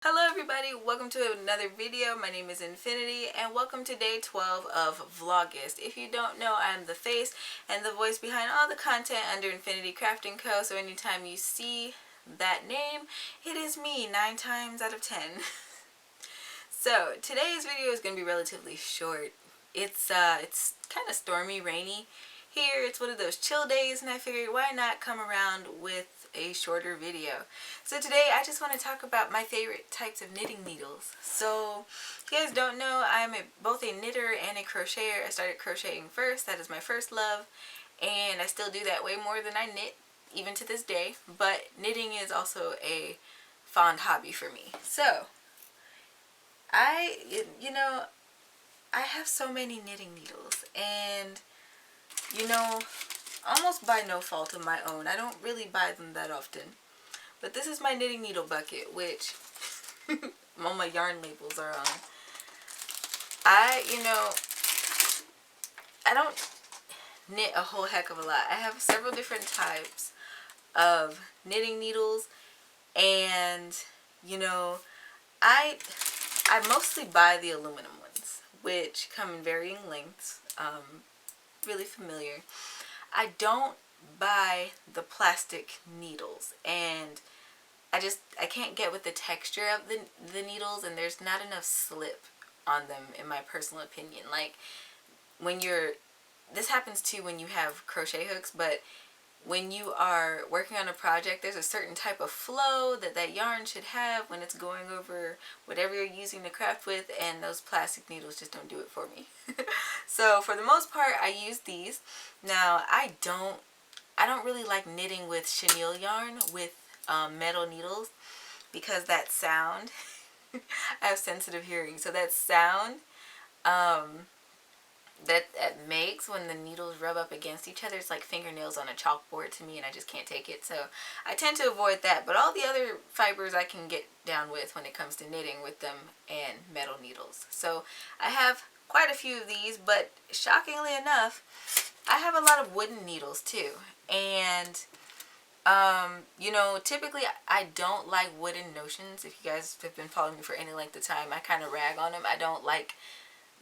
Hello everybody, welcome to another video. My name is Infinity and welcome to day 12 of Vlogust. If you don't know, I'm the face and the voice behind all the content under Infiniti Crafting Co. So anytime you see that name, it is me 9 times out of 10. So today's video is going to be relatively short. It's kind of stormy, rainy here. It's one of those chill days and I figured why not come around with a shorter video. So today I just want to talk about my favorite types of knitting needles. So if you guys don't know, I'm both a knitter and a crocheter. I started crocheting first. That is my first love, and I still do that way more than I knit even to this day, but knitting is also a fond hobby for me. So I I have so many knitting needles, and almost by no fault of my own, I don't really buy them that often. But this is my knitting needle bucket, which all my yarn labels are on. I don't knit a whole heck of a lot. I have several different types of knitting needles, and I I mostly buy the aluminum ones, which come in varying lengths. Really familiar. I don't buy the plastic needles, and I can't get with the texture of the needles, and there's not enough slip on them in my personal opinion. Like when this happens too when you have crochet hooks, but when you are working on a project, there's a certain type of flow that yarn should have when it's going over whatever you're using to craft with, and those plastic needles just don't do it for me. So for the most part, I use these. Now I don't really like knitting with chenille yarn with metal needles, because that sound, I have sensitive hearing, so that sound um, that makes when the needles rub up against each other, it's like fingernails on a chalkboard to me, and I just can't take it. So I tend to avoid that, but all the other fibers I can get down with when it comes to knitting with them and metal needles. So I have quite a few of these, but shockingly enough, I have a lot of wooden needles too. And typically I don't like wooden notions. If you guys have been following me for any length of time, I kind of rag on them. I don't like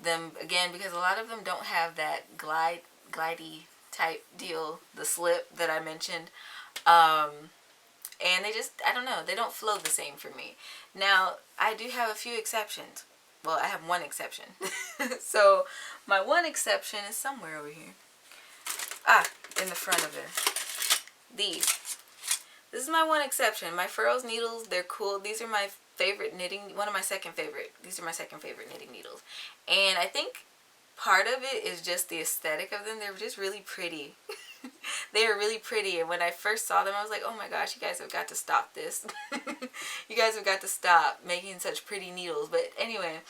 them, again, because a lot of them don't have that glidey type deal, the slip that I mentioned. And I don't know, they don't flow the same for me. Now, I do have a few exceptions. Well, I have one exception. So, my one exception is somewhere over here. In the front of it. These. This is my one exception. My Furrows needles, they're cool. These are my favorite knitting, these are my second favorite knitting needles. And I think part of it is just the aesthetic of them. They're just really pretty. They are really pretty, and when I first saw them, I was like, oh my gosh, you guys have got to stop this. You guys have got to stop making such pretty needles. But anyway,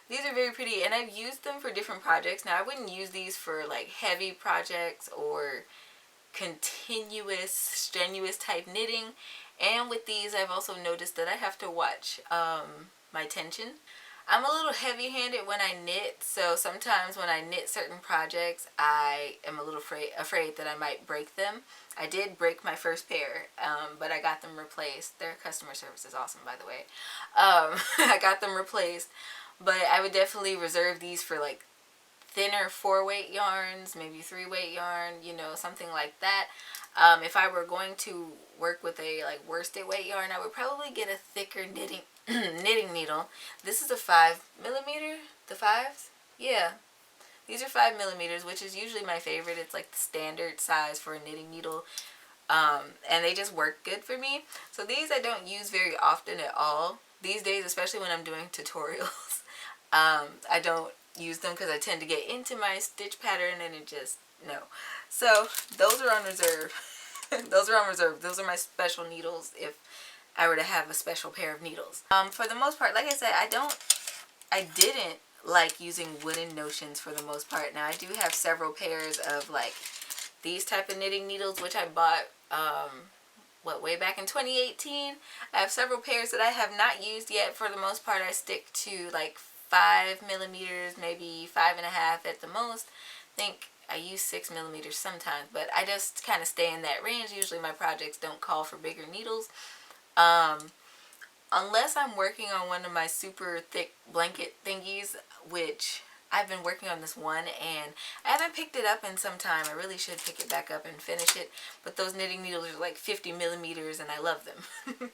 these are very pretty, and I've used them for different projects. Now, I wouldn't use these for like heavy projects or continuous, strenuous type knitting. And with these, I've also noticed that I have to watch my tension. I'm a little heavy-handed when I knit, so sometimes when I knit certain projects, I am a little afraid that I might break them. I did break my first pair, but I got them replaced. Their customer service is awesome, by the way. I got them replaced, but I would definitely reserve these for like thinner 4-weight yarns, maybe 3-weight yarn, something like that. If I were going to work with a like worsted weight yarn, I would probably get a thicker knitting needle. This is a 5mm, the 5s? Yeah. These are 5mm, which is usually my favorite. It's like the standard size for a knitting needle. And they just work good for me. So these I don't use very often at all. These days, especially when I'm doing tutorials, I don't use them because I tend to get into my stitch pattern and it just, no. So those are on reserve. Those are on reserve. Those are my special needles if I were to have a special pair of needles. For the most part, like I said, I didn't like using wooden notions for the most part. Now I do have several pairs of like these type of knitting needles, which I bought way back in 2018. I have several pairs that I have not used yet. For the most part, I stick to like 5mm, maybe 5.5 at the most. I think I use 6mm sometimes, but I just kind of stay in that range. Usually my projects don't call for bigger needles. unless I'm working on one of my super thick blanket thingies, which I've been working on this one and I haven't picked it up in some time. I really should pick it back up and finish it. But those knitting needles are like 50 millimeters and I love them.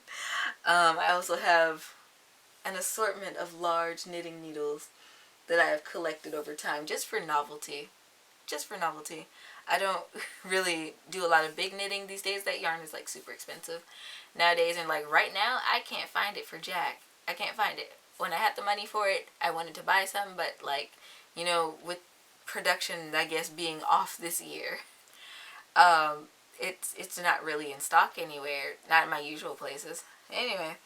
I also have an assortment of large knitting needles that I have collected over time just for novelty. Just for novelty. I don't really do a lot of big knitting these days. That yarn is like super expensive nowadays, and like right now I can't find it for jack. I can't find it. When I had the money for it, I wanted to buy some, but like, you know, with production I guess being off this year, it's not really in stock anywhere, not in my usual places. Anyway,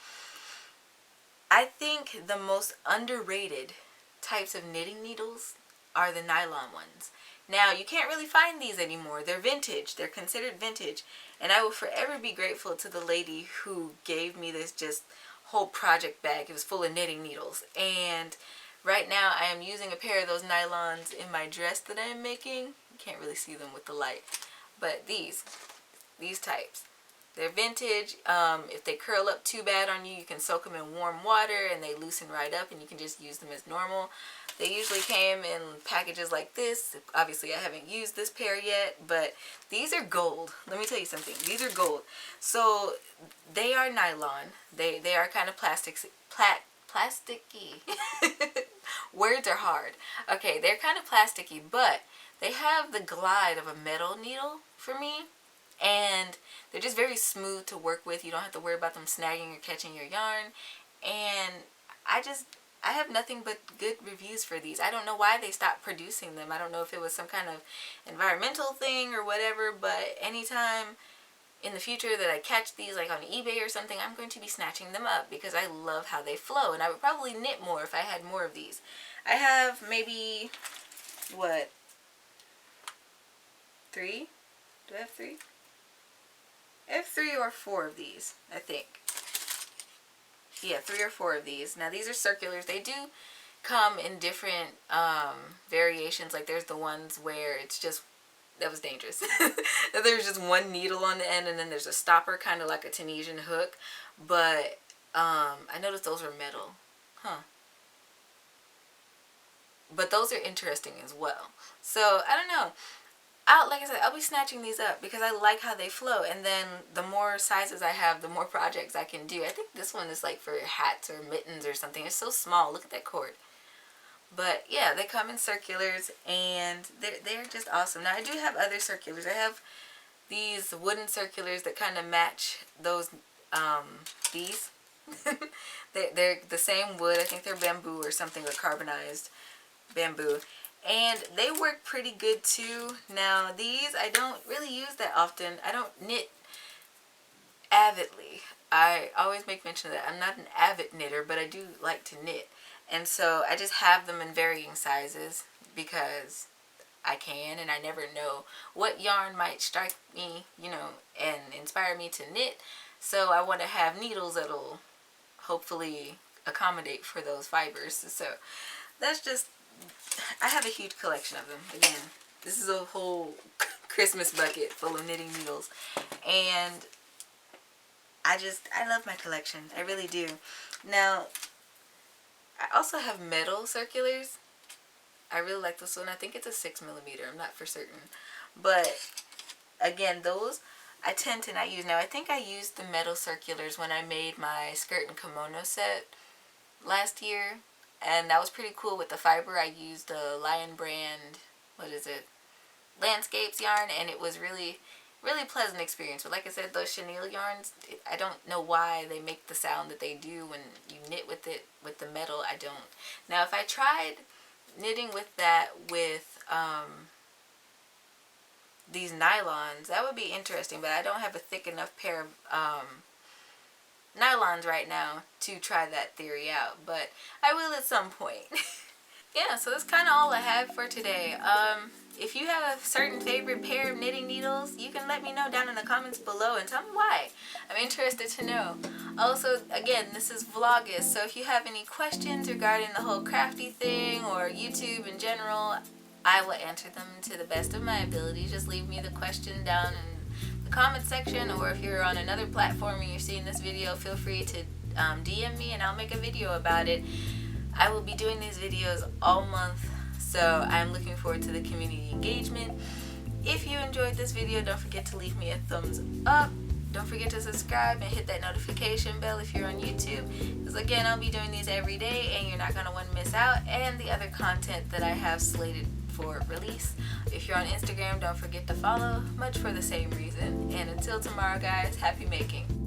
I think the most underrated types of knitting needles are the nylon ones. Now, you can't really find these anymore. They're vintage. They're considered vintage. And I will forever be grateful to the lady who gave me this just whole project bag. It was full of knitting needles. And right now, I am using a pair of those nylons in my dress that I am making. You can't really see them with the light. But these types. They're vintage. If they curl up too bad on you, you can soak them in warm water and they loosen right up and you can just use them as normal. They usually came in packages like this. Obviously, I haven't used this pair yet, but these are gold. Let me tell you something. These are gold. So they are nylon. They are kind of plasticky. Words are hard. Okay, they're kind of plasticky, but they have the glide of a metal needle for me. And they're just very smooth to work with. You don't have to worry about them snagging or catching your yarn. And I have nothing but good reviews for these. I don't know why they stopped producing them. I don't know if it was some kind of environmental thing or whatever. But anytime in the future that I catch these like on eBay or something, I'm going to be snatching them up because I love how they flow. And I would probably knit more if I had more of these. I have maybe, what, 3? Do I have 3? I have 3 or 4 of these, I think. Yeah, 3 or 4 of these. Now, these are circulars. They do come in different variations. Like, there's the ones where it's just, that was dangerous. There's just one needle on the end, and then there's a stopper, kind of like a Tunisian hook. But I noticed those were metal. Huh. But those are interesting as well. So, I don't know. Like I said, I'll be snatching these up because I like how they flow. And then the more sizes I have, the more projects I can do. I think this one is like for hats or mittens or something. It's so small. Look at that cord. But yeah, they come in circulars and they're just awesome. Now I do have other circulars. I have these wooden circulars that kind of match those, these. They're the same wood. I think they're bamboo or something, or carbonized bamboo. And they work pretty good too. Now these I don't really use that often. I don't knit avidly. I always make mention of that. I'm not an avid knitter, but I do like to knit. And so I just have them in varying sizes because I can, and I never know what yarn might strike me, you know, and inspire me to knit. So I want to have needles that'll hopefully accommodate for those fibers. So that's just, I have a huge collection of them. Again, this is a whole Christmas bucket full of knitting needles. And I love my collection. I really do. Now, I also have metal circulars. I really like this one. I think it's a 6mm. I'm not for certain. But, again, those I tend to not use. Now, I think I used the metal circulars when I made my skirt and kimono set last year. And that was pretty cool with the fiber. I used the Lion brand, Landscapes yarn, and it was really, really pleasant experience. But like I said, those chenille yarns, I don't know why they make the sound that they do when you knit with it, with the metal. I don't. Now, if I tried knitting with that with these nylons, that would be interesting, but I don't have a thick enough pair of nylons right now to try that theory out, but I will at some point. Yeah, so that's kind of all I have for today. If you have a certain favorite pair of knitting needles, you can let me know down in the comments below and tell me why. I'm interested to know. Also, again, this is Vlogust, so if you have any questions regarding the whole crafty thing or YouTube in general, I will answer them to the best of my ability. Just leave me the question down in the comment section, or if you're on another platform and you're seeing this video, feel free to DM me and I'll make a video about it. I will be doing these videos all month, so I'm looking forward to the community engagement. If you enjoyed this video, don't forget to leave me a thumbs up. Don't forget to subscribe and hit that notification bell if you're on YouTube, because again, I'll be doing these every day and you're not going to want to miss out, and the other content that I have slated for release. If you're on Instagram, don't forget to follow, much for the same reason. And until tomorrow, guys, happy making.